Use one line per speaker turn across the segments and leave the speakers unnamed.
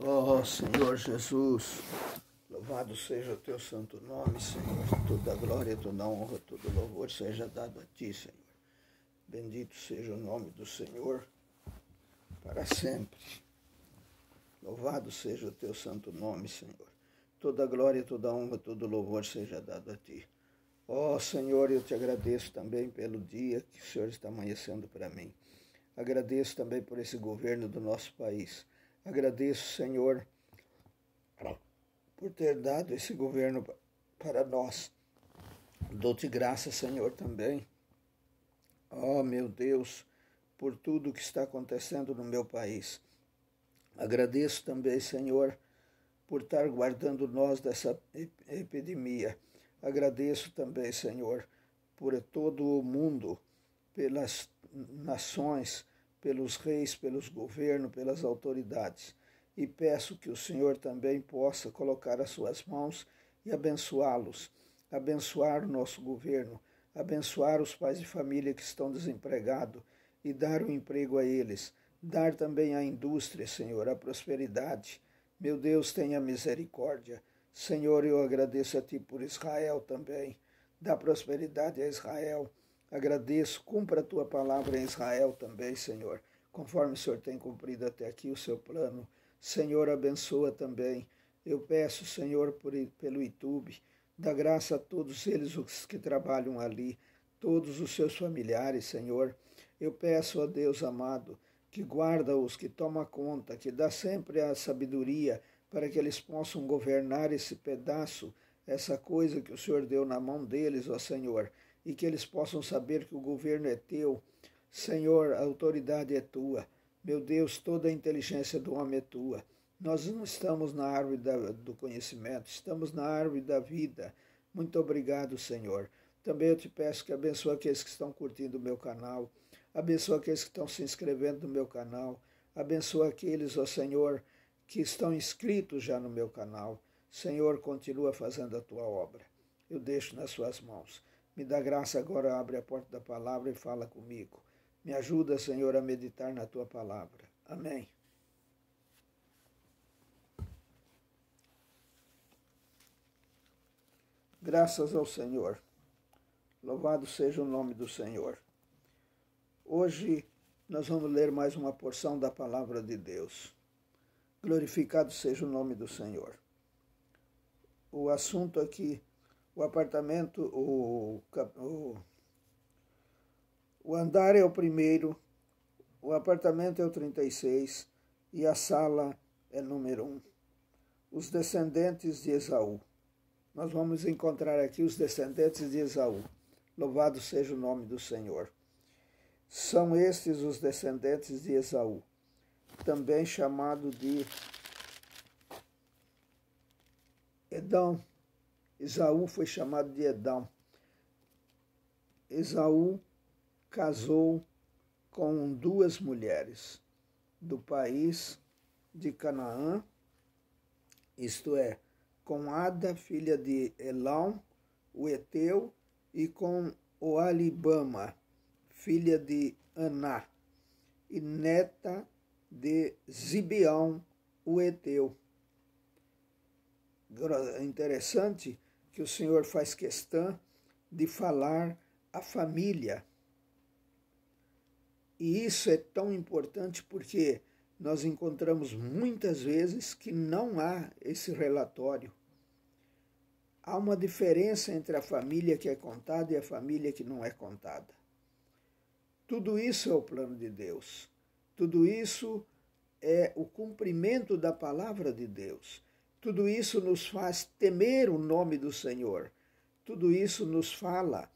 Ó Senhor Jesus, louvado seja o teu santo nome, Senhor. Toda glória, toda honra, todo louvor seja dado a ti, Senhor. Bendito seja o nome do Senhor para sempre. Louvado seja o teu santo nome, Senhor. Toda glória, toda honra, todo louvor seja dado a ti. Ó Senhor, eu te agradeço também pelo dia que o Senhor está amanhecendo para mim. Agradeço também por esse governo do nosso país. Agradeço, Senhor, por ter dado esse governo para nós. Dou-te graça, Senhor, também. Ó, meu Deus, por tudo que está acontecendo no meu país. Agradeço também, Senhor, por estar guardando nós dessa epidemia. Agradeço também, Senhor, por todo o mundo, pelas nações, pelos reis, pelos governos, pelas autoridades. E peço que o Senhor também possa colocar as suas mãos e abençoá-los, abençoar o nosso governo, abençoar os pais de família que estão desempregados e dar um emprego a eles, dar também à indústria, Senhor, a prosperidade. Meu Deus, tenha misericórdia. Senhor, eu agradeço a Ti por Israel também. Dá prosperidade a Israel. Agradeço, cumpra a Tua palavra em Israel também, Senhor, conforme o Senhor tem cumprido até aqui o seu plano. Senhor, abençoa também. Eu peço, Senhor, pelo YouTube, dá graça a todos eles os que trabalham ali, todos os seus familiares, Senhor. Eu peço a Deus amado, que guarda-os, que toma conta, que dá sempre a sabedoria para que eles possam governar esse pedaço, essa coisa que o Senhor deu na mão deles, ó Senhor, e que eles possam saber que o governo é teu. Senhor, a autoridade é tua. Meu Deus, toda a inteligência do homem é tua. Nós não estamos na árvore do conhecimento, estamos na árvore da vida. Muito obrigado, Senhor. Também eu te peço que abençoe aqueles que estão curtindo o meu canal, abençoe aqueles que estão se inscrevendo no meu canal, abençoe aqueles, ó Senhor, que estão inscritos já no meu canal. Senhor, continua fazendo a tua obra. Eu deixo nas suas mãos. Me dá graça agora, abre a porta da palavra e fala comigo. Me ajuda, Senhor, a meditar na tua palavra. Amém. Graças ao Senhor. Louvado seja o nome do Senhor. Hoje nós vamos ler mais uma porção da palavra de Deus. Glorificado seja o nome do Senhor. O assunto aqui, o apartamento, o andar é o primeiro, o apartamento é o 36 e a sala é número 1. Os descendentes de Esaú. Nós vamos encontrar aqui os descendentes de Esaú. Louvado seja o nome do Senhor. São estes os descendentes de Esaú, também chamado de Edom. Esaú foi chamado de Edom. Esaú casou com 2 mulheres do país de Canaã, isto é, com Ada, filha de Elão, o Eteu, e com Oalibama, filha de Aná, e neta de Zibeão, o Eteu. Interessante que o Senhor faz questão de falar a família. E isso é tão importante porque nós encontramos muitas vezes que não há esse relatório. Há uma diferença entre a família que é contada e a família que não é contada. Tudo isso é o plano de Deus. Tudo isso é o cumprimento da palavra de Deus. Tudo isso nos faz temer o nome do Senhor. Tudo isso nos fala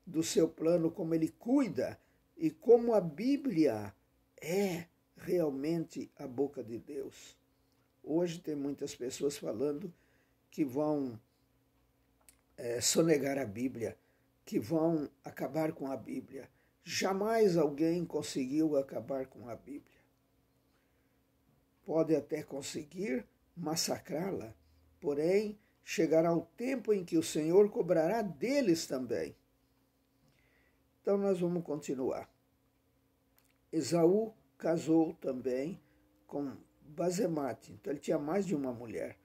do seu plano, como ele cuida e como a Bíblia é realmente a boca de Deus. Hoje tem muitas pessoas falando que vão sonegar a Bíblia, que vão acabar com a Bíblia. Jamais alguém conseguiu acabar com a Bíblia. Pode até conseguir massacrá-la, porém chegará o tempo em que o Senhor cobrará deles também. Então nós vamos continuar. Esaú casou também com Basemate. Então ele tinha mais de uma mulher,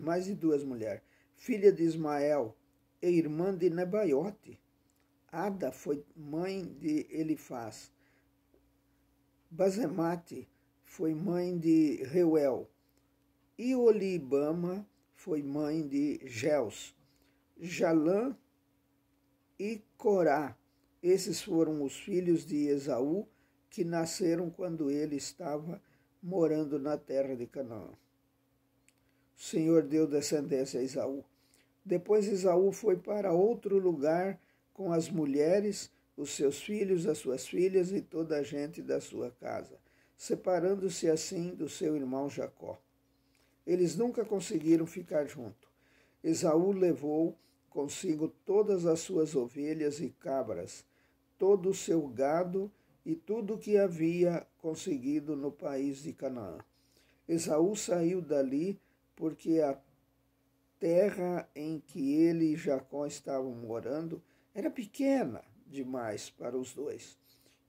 mais de duas mulheres. Filha de Ismael e irmã de Nebaiote. Ada foi mãe de Elifaz. Basemate foi mãe de Reuel. E Olibama foi mãe de Geus. Jalã e Corá. Esses foram os filhos de Esaú, que nasceram quando ele estava morando na terra de Canaã. O Senhor deu descendência a Esaú. Depois Esaú foi para outro lugar com as mulheres, os seus filhos, as suas filhas e toda a gente da sua casa, separando-se assim do seu irmão Jacó. Eles nunca conseguiram ficar juntos. Esaú levou consigo todas as suas ovelhas e cabras, todo o seu gado e tudo o que havia conseguido no país de Canaã. Esaú saiu dali porque a terra em que ele e Jacó estavam morando era pequena demais para os dois.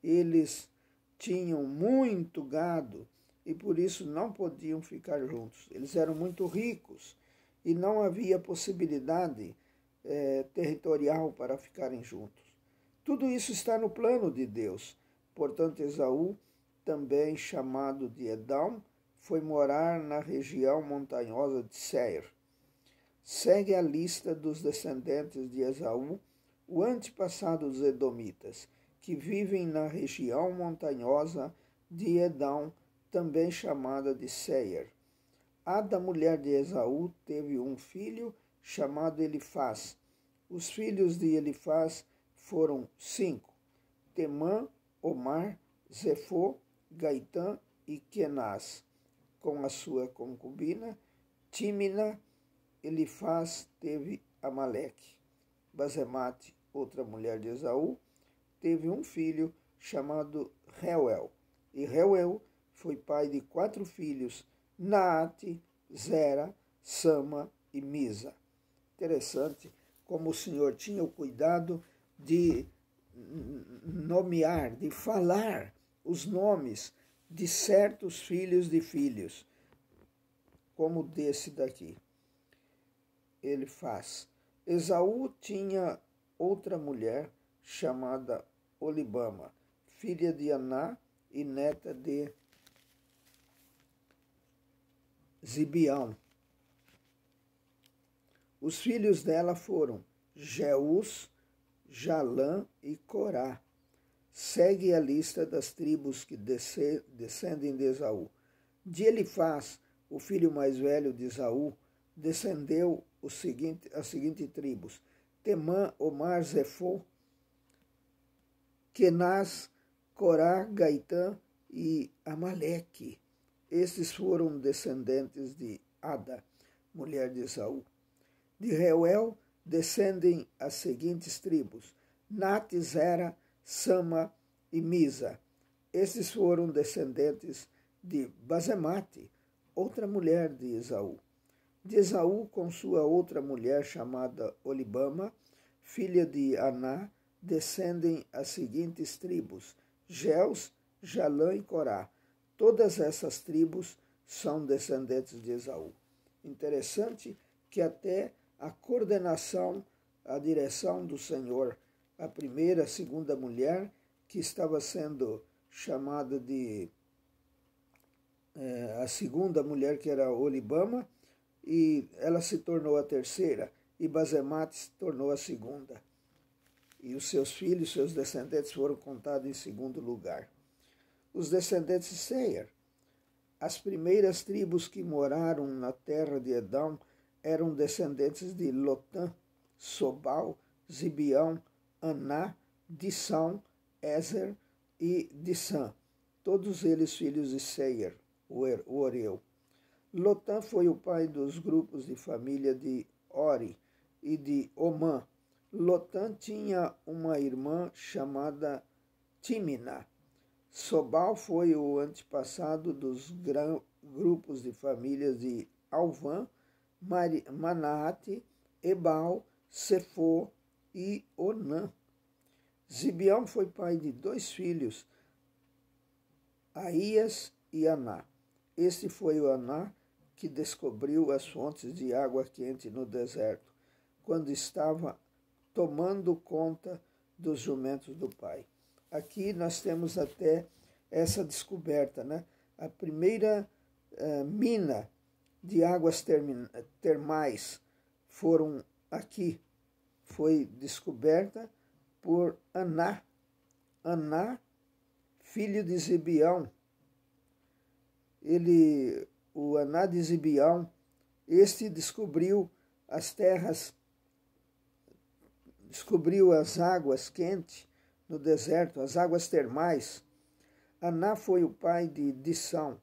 Eles tinham muito gado e por isso não podiam ficar juntos. Eles eram muito ricos e não havia possibilidade territorial para ficarem juntos. Tudo isso está no plano de Deus. Portanto, Esaú, também chamado de Edom, foi morar na região montanhosa de Seir. Segue a lista dos descendentes de Esaú, o antepassado dos edomitas, que vivem na região montanhosa de Edom, também chamada de Seir. Ada, mulher de Esaú, teve um filho chamado Elifaz. Os filhos de Elifaz foram 5: Temã, Omar, Zefô, Gaitã e Kenaz. Com a sua concubina, Tímina, Elifaz teve Amaleque. Basemate, outra mulher de Esaú, teve um filho chamado Reuel. E Reuel foi pai de 4 filhos, Naate, Zera, Sama e Misa. Interessante como o Senhor tinha o cuidado de nomear, de falar os nomes de certos filhos de filhos, como desse daqui. Ele faz. Esaú tinha outra mulher chamada Olibama, filha de Aná e neta de Zibeão. Os filhos dela foram Jeus, Jalã e Corá. Segue a lista das tribos que descendem de Esaú. De Elifaz, o filho mais velho de Esaú, descendeu as seguintes tribos: Temã, Omar, Zefô, Kenaz, Corá, Gaitã e Amaleque. Estes foram descendentes de Ada, mulher de Esaú. De Reuel descendem as seguintes tribos: Naate, Zera, Sama e Misa. Estes foram descendentes de Basemate, outra mulher de Esaú. De Esaú, com sua outra mulher chamada Olibama, filha de Aná, descendem as seguintes tribos: Jeus, Jalã e Corá. Todas essas tribos são descendentes de Esaú. Interessante que até a coordenação, a direção do Senhor, a primeira, a segunda mulher, que estava sendo chamada de a segunda mulher, que era Olibama, e ela se tornou a terceira, e Basemate se tornou a segunda. E os seus filhos, seus descendentes, foram contados em segundo lugar. Os descendentes de Seir. As primeiras tribos que moraram na terra de Edom eram descendentes de Lotã, Sobal, Zibeão, Aná, Dissão, Ezer e Dissã, todos eles filhos de Seir, o Oreu. Lotã foi o pai dos grupos de família de Ori e de Omã. Lotã tinha uma irmã chamada Tímina. Sobal foi o antepassado dos grupos de famílias de Alvã, Manaate, Ebal, Sefô e Onã. Zibeão foi pai de 2 filhos, Aías e Aná. Este foi o Aná que descobriu as fontes de água quente no deserto, quando estava tomando conta dos jumentos do pai. Aqui nós temos até essa descoberta, né? A primeira mina de águas termais foram aqui. Foi descoberta por Aná. Aná, filho de Zibeão. O Aná de Zibeão, este descobriu as terras, descobriu as águas quentes no deserto, as águas termais. Aná foi o pai de Dissão,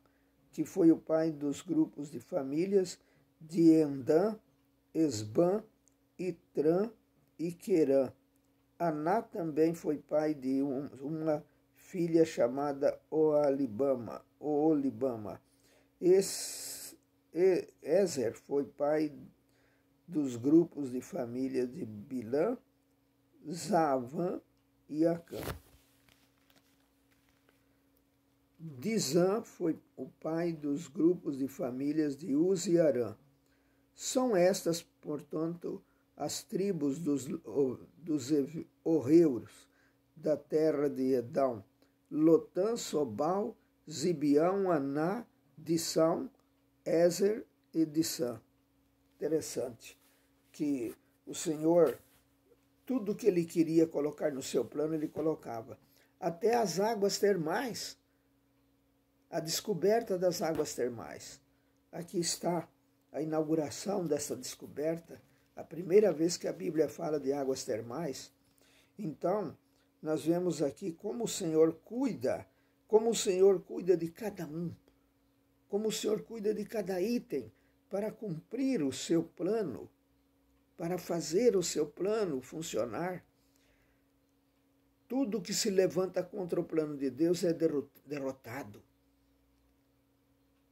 que foi o pai dos grupos de famílias de Endã, Esbã, Itrã e Querã. Aná também foi pai de uma filha chamada Oolibama. Ezer foi pai dos grupos de família de Bilã, Zavã e Acã. Dizã foi o pai dos grupos de famílias de Uz e Arã. São estas, portanto, as tribos dos horreuros da terra de Edão: Lotã, Sobal, Zibeão, Aná, Dissão, Ezer e Dissã. Interessante que o Senhor, tudo que ele queria colocar no seu plano, ele colocava. Até as águas termais, a descoberta das águas termais. Aqui está a inauguração dessa descoberta, a primeira vez que a Bíblia fala de águas termais. Então, nós vemos aqui como o Senhor cuida de cada um, como o Senhor cuida de cada item para cumprir o seu plano, para fazer o seu plano funcionar. Tudo que se levanta contra o plano de Deus é derrotado.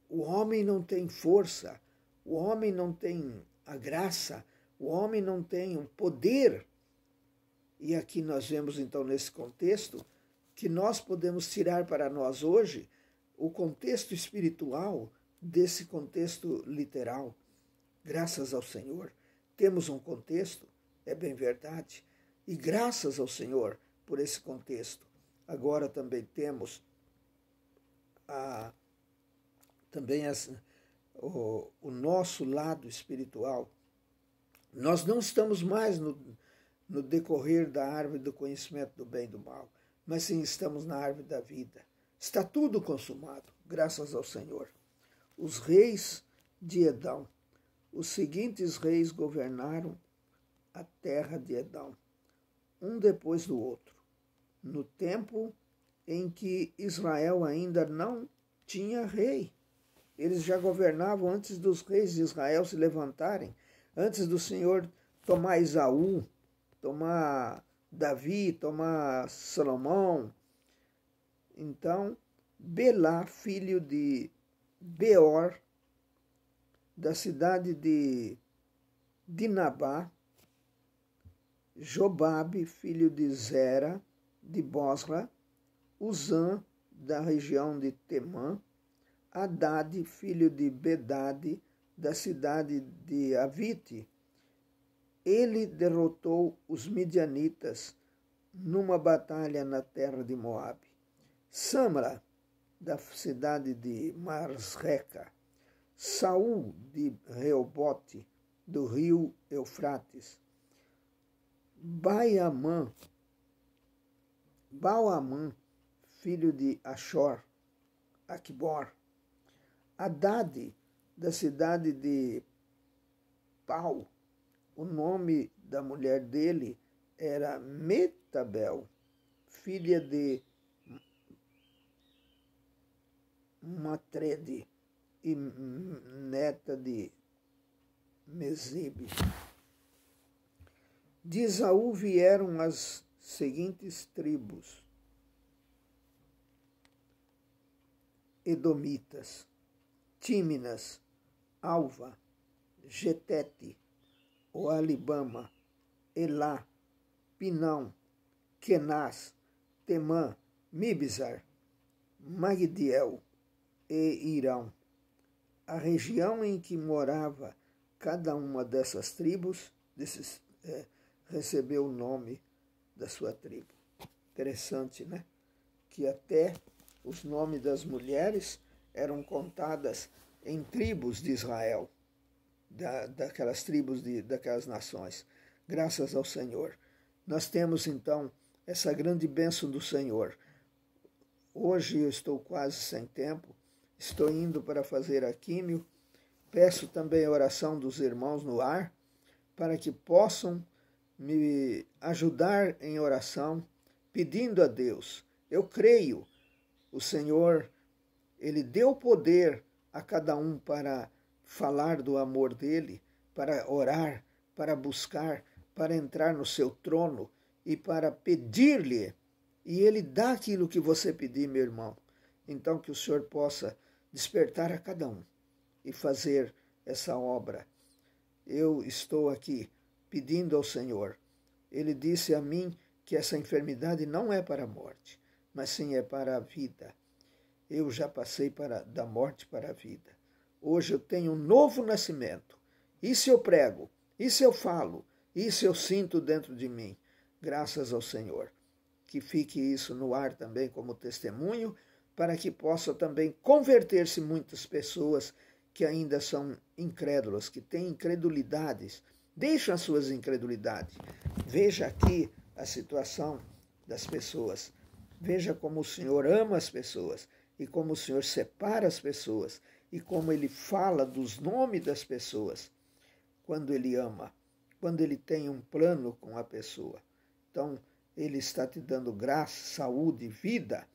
O homem não tem força, o homem não tem a graça, o homem não tem o poder. E aqui nós vemos então nesse contexto que nós podemos tirar para nós hoje o contexto espiritual desse contexto literal. Graças ao Senhor, temos um contexto, é bem verdade, e graças ao Senhor por esse contexto. Agora também temos o nosso lado espiritual. Nós não estamos mais no decorrer da árvore do conhecimento do bem e do mal, mas sim estamos na árvore da vida. Está tudo consumado, graças ao Senhor. Os reis de Edão. Os seguintes reis governaram a terra de Edão, um depois do outro, no tempo em que Israel ainda não tinha rei. Eles já governavam antes dos reis de Israel se levantarem, antes do Senhor tomar Esaú, tomar Davi, tomar Salomão. Então, Belá, filho de Beor, da cidade de Dinabá, Jobabe, filho de Zera, de Bosra, Uzã, da região de Temã, Haddad, filho de Bedade, da cidade de Avite. Ele derrotou os midianitas numa batalha na terra de Moabe. Samra, da cidade de Marsreca. Saul, de Reobote, do rio Eufrates. Baamã, filho de Aquibor. Haddad, da cidade de Pau. O nome da mulher dele era Metabel, filha de Matrede e neta de Mezibe. De Esaú vieram as seguintes tribos: Edomitas, Tíminas, Alva, Getete, Oalibama, Elá, Pinão, Kenaz, Temã, Mibzar, Magdiel e Irão. a região em que morava cada uma dessas tribos recebeu o nome da sua tribo. Interessante, né? Que até os nomes das mulheres eram contadas em tribos de Israel, daquelas tribos, daquelas nações. Graças ao Senhor. Nós temos, então, essa grande bênção do Senhor. Hoje eu estou quase sem tempo, estou indo para fazer a químio. Peço também a oração dos irmãos no ar, para que possam me ajudar em oração, pedindo a Deus. Eu creio, o Senhor, Ele deu poder a cada um para falar do amor dEle, para orar, para buscar, para entrar no seu trono e para pedir-lhe. E Ele dá aquilo que você pedir, meu irmão. Então que o Senhor possa despertar a cada um e fazer essa obra. Eu estou aqui pedindo ao Senhor. Ele disse a mim que essa enfermidade não é para a morte, mas sim é para a vida. Eu já passei da morte para a vida. Hoje eu tenho um novo nascimento. Isso eu prego, isso eu falo, isso eu sinto dentro de mim, graças ao Senhor. Que fique isso no ar também como testemunho, para que possa também converter-se muitas pessoas que ainda são incrédulas, que têm incredulidades. Deixam as suas incredulidades. Veja aqui a situação das pessoas. Veja como o Senhor ama as pessoas e como o Senhor separa as pessoas e como Ele fala dos nomes das pessoas quando Ele ama, quando Ele tem um plano com a pessoa. Então, Ele está te dando graça, saúde, vida.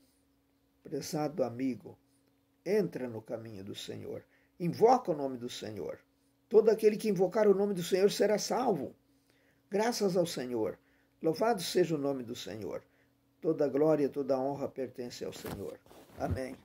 Prezado amigo, entra no caminho do Senhor. Invoca o nome do Senhor. Todo aquele que invocar o nome do Senhor será salvo. Graças ao Senhor. Louvado seja o nome do Senhor. Toda glória, toda honra pertence ao Senhor. Amém.